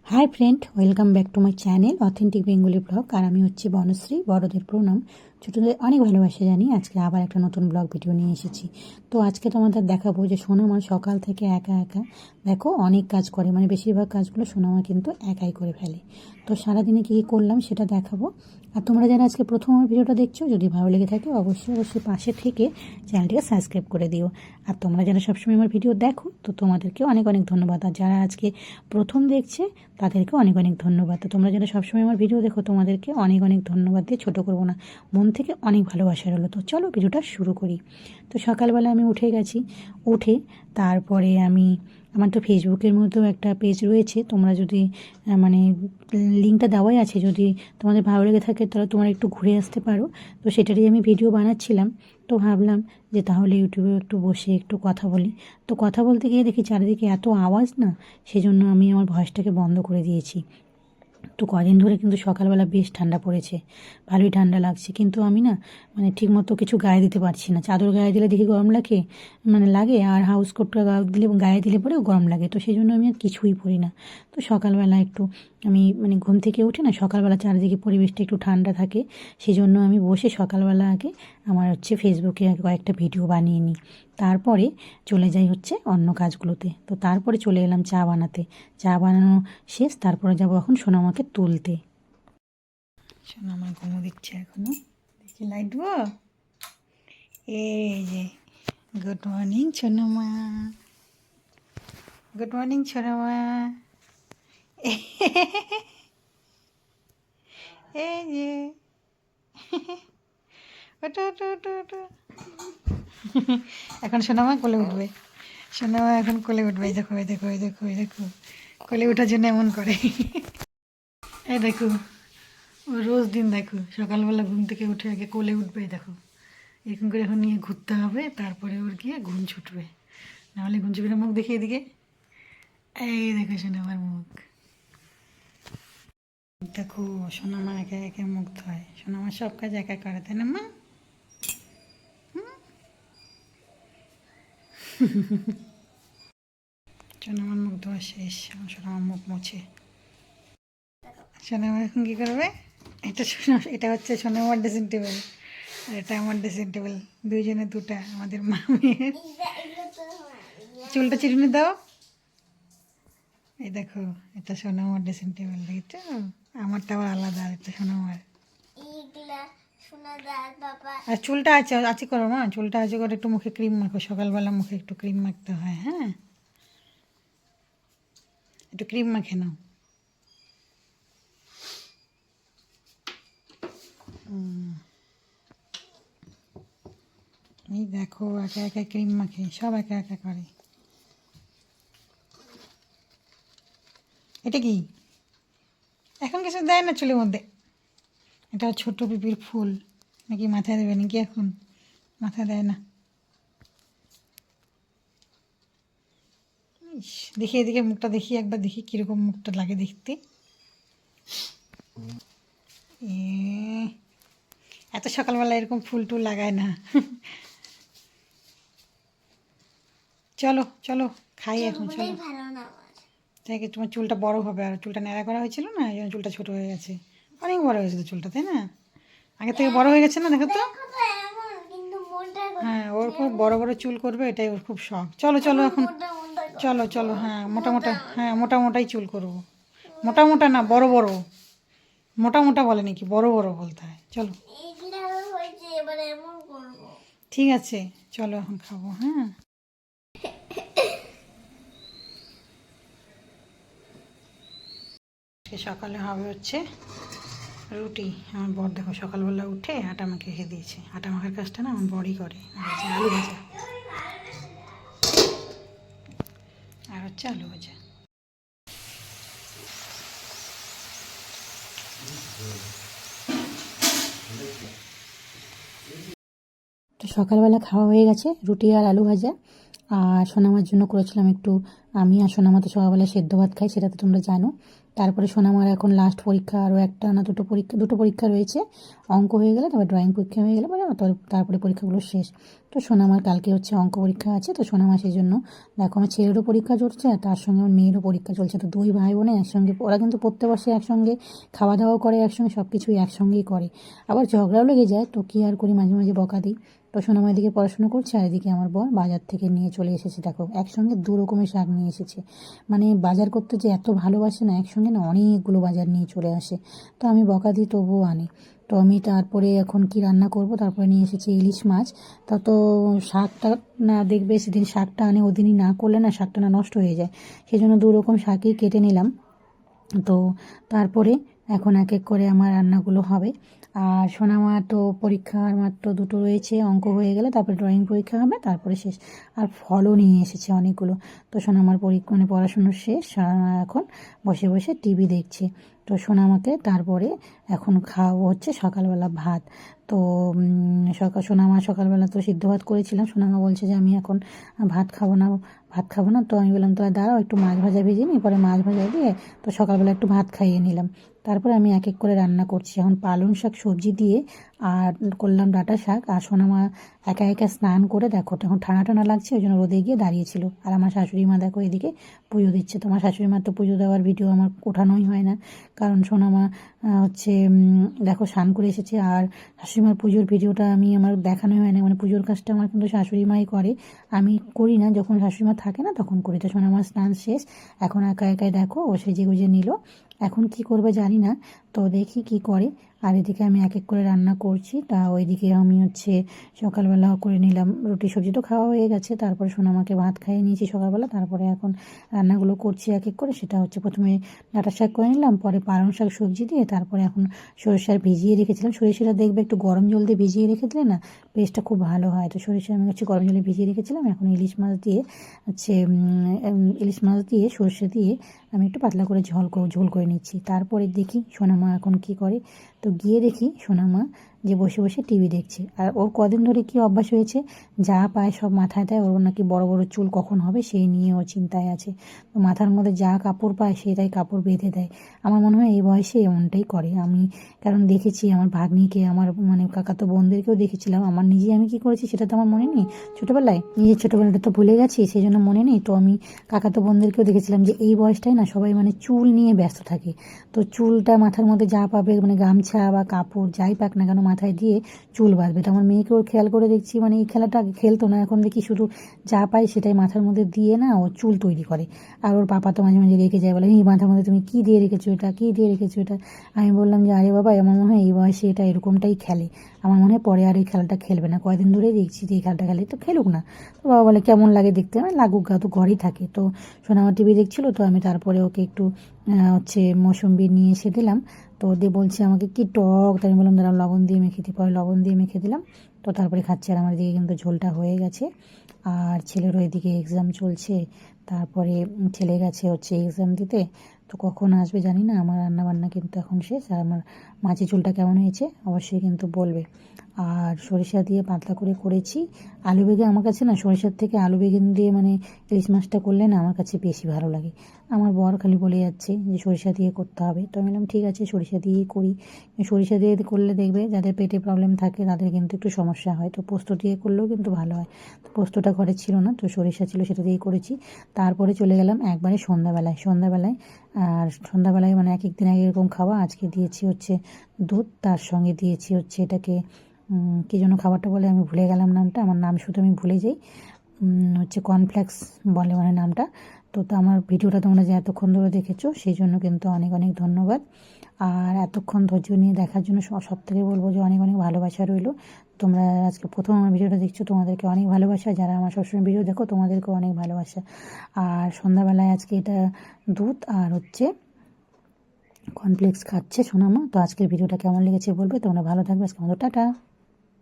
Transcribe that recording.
High friend, welcome back to my channel authentic Bengali blog. আর আমি হচ্ছি বনশ্রী। বড়দের প্রণাম, ছোটদের অনেক ভালোবাসা জানি। আজকে আবার একটা নতুন ব্লগ ভিডিও নিয়ে এসেছি। তো আজকে তোমাদের দেখাবো যে সোনামা সকাল থেকে একা একা দেখো অনেক কাজ করে, মানে বেশিরভাগ কাজগুলো সোনামা কিন্তু একাই করে ফেলে। তো সারাদিনে কী কী করলাম সেটা দেখাবো। আর তোমরা যারা আজকে প্রথম আমার ভিডিওটা দেখছো, যদি ভালো লেগে থাকে অবশ্যই পাশে থেকে চ্যানেলটিকে সাবস্ক্রাইব করে দিও। আর তোমরা যারা সবসময় আমার ভিডিও দেখো, তো তোমাদেরকে অনেক অনেক ধন্যবাদ। আর যারা আজকে প্রথম দেখছে তাদেরকে অনেক অনেক ধন্যবাদ। তো তোমরা যারা সবসময় আমার ভিডিও দেখো, তোমাদেরকে অনেক অনেক ধন্যবাদ দিয়ে ছোটো করবো না, মন থেকে অনেক ভালোবাসা রইলো। তো চলো ভিডিওটা শুরু করি। তো সকালবেলা আমি উঠে গেছি। উঠে তারপরে আমার তো ফেসবুকের মধ্যেও একটা পেজ রয়েছে, তোমরা যদি মানে লিঙ্কটা দেওয়াই আছে, যদি তোমাদের ভালো লেগে থাকে তাহলে তোমরা একটু ঘুরে আসতে পারো। তো সেটারই আমি ভিডিও বানাচ্ছিলাম। তো ভাবলাম যে তাহলে ইউটিউবে একটু বসে একটু কথা বলি। তো কথা বলতে গিয়ে দেখি চারিদিকে এত আওয়াজ না, সেজন্য আমি আমার ভয়েসটাকে বন্ধ করে দিয়েছি। তো কদিন ধরে কিন্তু সকালবেলা বেশ ঠান্ডা পড়েছে, ভালোই ঠান্ডা লাগছে, কিন্তু আমি না মানে ঠিকমতো কিছু গায়ে দিতে পারছি না। চাদর গায়ে দিলে দেখি গরম লাগে, আর হাউস কোটটা গায়ে দিলে পরেও গরম লাগে। তো সেই জন্য আমি আর কিছুই পরি না। তো সকালবেলা একটু আমি ঘুম থেকে উঠে না, সকালবেলা চারিদিকে পরিবেশটা একটু ঠান্ডা থাকে, সেই জন্য আমি বসে সকালবেলা আগে ফেসবুকে কয়েকটা ভিডিও বানিয়ে নিই। তারপরে চলে যাই অন্য কাজগুলোতে। তো তারপরে চলে এলাম চা বানাতে। চা বানানো শেষ, তারপরে যাবো এখন সোনামাকে তুলতে। সোনামা ঘুমো দিচ্ছে এখনো, দেখি লাইট দেবো। এই যে গুড মর্নিং সোনামা, গুড মর্নিং সোনামা। এই যে ওটো ওটো ওটো ওটো। এখন সোনামা কোলে উঠবে, সোনামা এখন কোলে উঠবে। এই দেখো এই দেখো এই দেখো এই দেখো, কোলে ওঠার জন্য এমন করে। এই দেখো, ও রোজ দিন দেখো সকালবেলা ঘুম থেকে উঠে আগে কোলে উঠবে। দেখো এরকম করে এখন নিয়ে ঘুরতে হবে, তারপরে ওর গিয়ে ঘুম ছুটবে, নাহলে ঘুম ছুটবে না। মুখ দেখে এদিকে, এই দেখো সোনামার মুখ। দেখো সোনামা একা একা মুখ ধোয়। সোনামা সব কাজ একা করে, তাই না মা? সোনামার মুখ ধোয়া শেষ, সোনামার মুখ মুছে। সোনামা এখন কী করবে? এটা হচ্ছে সোনামার ড্রেসিং টেবিল, আর এটা আমার ড্রেসিং টেবিল। দুইজনে দুটা, আমাদের মামির। চুলটা চিরুনি দাও। এই দেখো, এটা সোনামার ড্রেসিং টেবিল, দেখছো? আমারটা আবার আলাদা, এটা সোনামার। আর চুলটা আছে আছে করো মা, চুলটা আছে করে একটু মুখে ক্রিম মাখো। সকালবেলা মুখে একটু ক্রিম মাখতে হয়। হ্যাঁ, একটু ক্রিম মাখে নাও। এই দেখো একা একা ক্রিম মাখে, সব একা একা করে। এটা কি এখন কিছু দেয় না চুলের মধ্যে? এটা ছোট পিপির ফুল, নাকি মাথায় দেবে নাকি? এখন মাথায় দেয় না। দেখি এদিকে মুখটা দেখি একবার, দেখি কীরকম মুখটা লাগে দেখতে। এ এত সকালবেলা এরকম ফুল টুল লাগায় না। চলো চলো খাই এখন, চলো। তাই কি তোমার চুলটা বড় হবে, আর চুলটা ন্যাড়া করা হয়েছিল না, এই জন্য চুলটা ছোটো হয়ে গেছে। অনেক বড় হয়েছে তো চুলটা, তাই না? আগে থেকে বড় হয়ে গেছে না, দেখো তো। হ্যাঁ, ওর খুব বড় বড় চুল করবে, এটাই ওর খুব শখ। চলো চলো এখন, চলো চলো। হ্যাঁ মোটা মোটা, হ্যাঁ মোটা মোটাই চুল করবো। মোটা মোটা না, বড় বড়। মোটা মোটা বলে নাকি, বড় বড় বলতে হয়। চলো ঠিক আছে, চলো এখন খাবো। হ্যাঁ, সকালে হবে রুটি। আমার বর দেখো সকালবেলা উঠে আটা মাখে রেখে দিয়েছে। আটা মাখার কাজটা না আমার বরই করে। আলু ভাজা, আর আলু ভাজা। তো সকালবেলা খাওয়া হয়ে গেছে, রুটি আর আলু ভাজা। আর সোনামার জন্য করেছিলাম একটু, আমি আর সোনামা তো সকালবেলা সেদ্ধ ভাত খাই, সেটা তো তোমরা জানো। তারপরে সোনামার এখন লাস্ট পরীক্ষা, আরও একটা না দুটো পরীক্ষা রয়েছে। অঙ্ক হয়ে গেলে তারপর ড্রয়িং পরীক্ষা হয়ে গেলে মানে তারপরে পরীক্ষাগুলো শেষ। তো সোনামার কালকে হচ্ছে অঙ্ক পরীক্ষা আছে, তো সোনামা সেই জন্য দেখো আমার ছেলেরও পরীক্ষা চলছে আর তার সঙ্গে আমার মেয়েরও পরীক্ষা চলছে। তো দুই ভাই বোনে একসঙ্গে, ওরা কিন্তু পড়তে বসে একসঙ্গে, খাওয়া দাওয়াও করে একসঙ্গে, সব কিছুই একসঙ্গেই করে। আবার ঝগড়াও লেগে যায়, তো কী আর করি, মাঝে মাঝে বকা দিই। তো সোনামা এদিকে পড়াশুনো করছে আর এদিকে আমার বর বাজার থেকে নিয়ে চলে এসেছে, দেখো একসঙ্গে 2 রকমের শাক নিয়ে এসেছে। মানে বাজার করতে যে এত ভালোবাসে না, একসঙ্গে না অনেকগুলো বাজার নিয়ে চলে আসে। তো আমি বকা দিই তবুও আনে। তো আমি তারপরে এখন কি রান্না করব, তারপরে নিয়ে এসেছি ইলিশ মাছ। তা তো শাকটা না, দেখবে সেদিন শাকটা আনে ওদিনই না করলে না শাকটা না নষ্ট হয়ে যায়, সেই জন্য 2 রকম শাকই কেটে নিলাম। তো তারপরে এখন এক এক করে আমার রান্নাগুলো হবে। আর সোনামা তো পরীক্ষার মাত্র 2টো রয়েছে, অঙ্ক হয়ে গেলে তারপরে ড্রয়িং পরীক্ষা হবে, তারপরে শেষ। আর ফলও নিয়ে এসেছে অনেকগুলো। তো সোনামার মানে পড়াশুনো শেষ, সোনামা এখন বসে বসে টিভি দেখছে। তো সোনামাকে তারপরে এখন খাওয়াবো হচ্ছে সকালবেলা ভাত। তো সোনামা সকালবেলা তো সিদ্ধ ভাত করেছিলাম, সোনামা বলছে যে আমি এখন ভাত খাবো না। তো আমি বললাম তো দাঁড়াও একটু মাছ ভাজা ভেজে নিই, পরে মাছ ভাজা দিয়ে তো সকালবেলা একটু ভাত খাইয়ে নিলাম। তারপরে আমি এক এক করে রান্না করছি, এখন পালং শাক সবজি দিয়ে আর করলাম ডাঁটা শাক। আর সোনামা একা একা স্নান করে, দেখো এখন ঠান্ডা ঠান্ডা লাগছে ওই জন্য রোদে গিয়ে দাঁড়িয়েছিল। আর আমার শাশুড়ি মা দেখো এদিকে পুজো দিচ্ছে। তো আমার শাশুড়ি মার তো পুজো দেওয়ার ভিডিও আমার ওঠানোই হয় না, কারণ সোনামা হচ্ছে দেখো স্নান করে এসেছে। আর শাশুড়িমার পুজোর ভিডিওটা আমার দেখানোই হয় না, মানে পুজোর কাজটা আমার কিন্তু শাশুড়ি মাই করে, আমি করি না। যখন শাশুড়িমা থাকে না তখন করি। তো সোনামার স্নান শেষ, এখন একা একাই দেখো ও সেজে গুজে নিল। এখন কি করবে জানি না, তো দেখি কি করে। আর এদিকে আমি এক এক করে রান্না করছি। তা ওইদিকে আমি হচ্ছে সকালবেলা করে নিলাম রুটি সবজি, তো খাওয়া হয়ে গেছে। তারপরে সোনামাকে ভাত খাইয়ে নিয়েছি সকালবেলা, তারপরে এখন রান্নাগুলো করছি এক এক করে। সেটা হচ্ছে প্রথমে ডাঁটা শাক করে নিলাম, পরে পালং শাক সবজি দিয়ে, তারপরে এখন সরিষার ভিজিয়ে রেখেছিলাম। সরিষাটা দেখবে একটু গরম জল দিয়ে ভিজিয়ে রেখে দিলে না পেস্টটা খুব ভালো হয়। তো সরিষা আমি হচ্ছে গরম জলে ভিজিয়ে রেখেছিলাম। এখন ইলিশ মাছ দিয়ে সর্ষে দিয়ে আমি একটু পাতলা করে ঝোল করে নিচ্ছি। তারপরে দেখি সোনামা এখন কি করে। তো গিয়ে দেখি সোনামা যে বসে বসে টিভি দেখছে। আর ওর কদিন ধরে কি অভ্যাস হয়েছে, যা পায় সব মাথায় দেয়। ওর নাকি বড় বড় চুল কখন হবে সেই নিয়ে ও চিন্তায় আছে। তো মাথার মধ্যে যা কাপড় পায় সেটাই কাপড় বেঁধে দেয়। আমার মনে হয় এই বয়সে এমনটাই করে। আমি কারণ দেখেছি আমার ভাগ্নিকে, আমার মানে কাকাতো বোনদেরকেও দেখেছিলাম। আমার আমি কি করেছি সেটা তো আমার মনে নেই, ছোটোবেলায় নিজের ছোটোবেলাটা তো ভুলে গেছি, সেই জন্য মনে নেই। তো আমি কাকাতো বোনদেরকেও দেখেছিলাম যে এই বয়সটাই না সবাই মানে চুল নিয়ে ব্যস্ত থাকে। তো চুলটা মাথার মধ্যে যা পাবে, মানে গামছা বা কাপড় যাই পাক না কেন মাথায় দিয়ে চুল বাঁধবে। তো আমার মেয়েকেও খেয়াল করে দেখছি, মানে এই খেলাটা খেলতো না, এখন দেখি শুধু যা পায় সেটাই মাথার মধ্যে দিয়ে না ও চুল তৈরি করে। আর ওর পাপা তো মাঝে মাঝে রেখে যায়, বলে এই মাথার মধ্যে তুমি কী দিয়ে রেখেছো এটা। আমি বললাম যে আরে বাবা, আমার মনে হয় এই বয়সে এটা এরকমটাই খেলে, আমার মনে হয় পরে আর এই খেলাটা খেলবে না। কয়দিন ধরে দেখছি যে এই খেলাটা খেলে, তো খেলুক না। তো বাবা বলে কেমন লাগে দেখতে, মানে লাগুক গা, তো ঘরেই থাকে। তো সোনামা টিভি দেখছিল, তো আমি তারপরে ওকে একটু হচ্ছে মৌসুম্বি নিয়ে এসে দিলাম। তো দিয়ে বলছে আমাকে কি টক, তাই আমি বললাম দাঁড়াও লবণ দিয়ে মেখে দিই, পরে লবণ দিয়ে মেখে দিলাম। তো তারপরে খাচ্ছে। আর আমার দিকে কিন্তু ঝোলটা হয়ে গেছে। আর ছেলেরও এদিকে এক্সাম চলছে, তারপরে ছেলে গেছে হচ্ছে এক্সাম দিতে। তো কখন আসবে জানি না। আমার রান্নাবান্না কিন্তু এখন শেষ। আর আমার মাছের ঝোলটা কেমন হয়েছে অবশ্যই কিন্তু বলবে। আর সরিষা দিয়ে পাতলা করে করেছি। আলু বেগুন, আমার কাছে না সরিষার থেকে আলু বেগুন দিয়ে মানে ইলিশ মাছটা করলে না আমার কাছে বেশি ভালো লাগে। আমার বর খালি বলে যাচ্ছে যে সরিষা দিয়ে করতে হবে। তো আমি বললাম ঠিক আছে সরিষা দিয়েই করি। সরিষা দিয়ে করলে দেখবে যাদের পেটে প্রবলেম থাকে তাদের কিন্তু একটু সমস্যা হয়। তো পোস্ত দিয়ে করলেও কিন্তু ভালো হয়। তো পোস্তটা ঘরে ছিল না, তো সরিষা ছিল, সেটা দিয়েই করেছি। তারপরে চলে গেলাম একবারে সন্ধ্যাবেলায়। আর সন্ধ্যাবেলায় মানে এক এক দিন এক এরকম খাওয়া। আজকে দিয়েছি হচ্ছে দুধ, তার সঙ্গে দিয়েছি হচ্ছে এটাকে কী যেন খাবারটা বলে আমি ভুলে গেলাম নামটা, আমার নাম শুধু আমি ভুলে যাই। হচ্ছে কর্নফ্লেক্স বলে মানে নামটা। তো আমার ভিডিওটা তোমরা যে এতক্ষণ ধরে দেখেছো সেই জন্য কিন্তু অনেক অনেক ধন্যবাদ। আর এতক্ষণ ধৈর্য নিয়ে দেখার জন্য সব থেকে বলবো যে অনেক অনেক ভালোবাসা রইলো। তোমরা আজকে প্রথম আমার ভিডিওটা দেখছো, তোমাদেরকে অনেক ভালোবাসা। যারা আমার সবসময় ভিডিও দেখো তোমাদেরকেও অনেক ভালোবাসা। আর সন্ধ্যাবেলায় আজকে এটা দুধ আর হচ্ছে কর্নফ্লেক্স খাচ্ছে সোনামা। তো আজকের ভিডিওটা কেমন লেগেছে বলবে। তোমরা ভালো থাকবে, আজকে আমাদের টাটা।